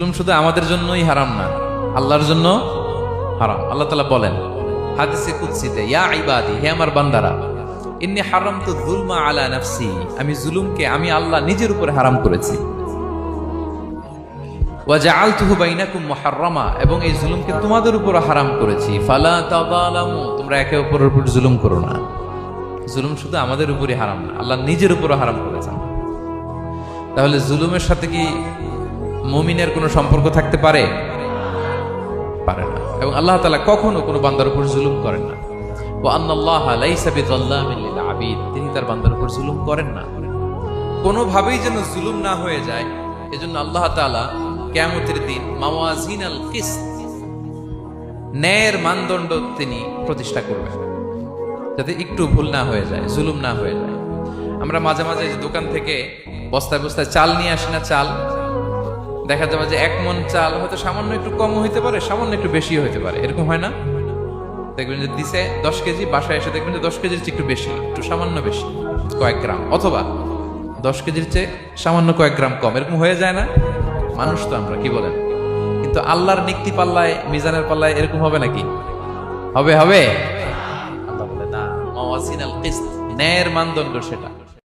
জুলুম শুধু আমাদের জন্যই হারাম না, আল্লাহর জন্য হারাম। আল্লাহ তাআলা বলেন হাদিসে কুদসিতে, ইয়া ইবাদি, হে আমার বান্দারা, ইন্নী হারামতু যুলমা আলা নাফসি, আমি জুলুমকে আমি আল্লাহ নিজের উপরে হারাম করেছি। ওয়া জাআলতুহু বাইনাকুম মুহাররামা, এবং এই জুলুমকে তোমাদের উপর হারাম করেছি। ফালা তাযালামু, তোমরা একে অপরের উপর জুলুম করো না। জুলুম শুধু আমাদের উপরই হারাম না, আল্লাহ নিজের উপরও হারাম করেছেন। তাহলে জুলুমের সাথে কি মুমিনের কোনো সম্পর্ক থাকতে পারে? পারে না। এবং আল্লাহ তাআলা কখনো কোনো বান্দার উপর জুলুম করেন না। ওয়া আন্নাল্লাহা লাইসা বিযাল্লামিন লিল আবিদ, তিনি তার বান্দার উপর জুলুম করেন না। কোনোভাবেই যেন জুলুম না হয়ে যায়, এজন্য আল্লাহ তাআলা কিয়ামতের দিন মাওয়াজিনাল কিসত, ন্যায়ের মানদণ্ড তিনি প্রতিষ্ঠা করবেন, যাতে একটু ভুল না হয়ে যায়, জুলুম না হয়ে যায়। আমরা মাঝে মাঝে দোকান থেকে বস্তায় বস্তায় চাল নিয়ে আসি না, চাল দেখা যাবে যে 1 মণ চাল হয়তো সামান্য একটু কম হইতে পারে, সামান্য একটু বেশিও হইতে পারে, এরকম হয় না? দেখবেন যে দিছে 10 কেজি, বাসায় এসে দেখবেন যে 10 কেজির চেয়ে একটু বেশি, একটু সামান্য বেশি কয়েক গ্রাম, অথবা 10 কেজির চেয়ে সামান্য কয়েক গ্রাম কম, এরকম হয়ে যায় না? মানুষ তো আমরা, কি বলেন? কিন্তু আল্লাহর নিক্তি পাল্লায়, মিজানের পাল্লায় এরকম হবে নাকি? হবে? আল্লাহ বলে না, মাওয়াজিনাল কিসত, ন্যায়ের মানদণ্ড সেটা।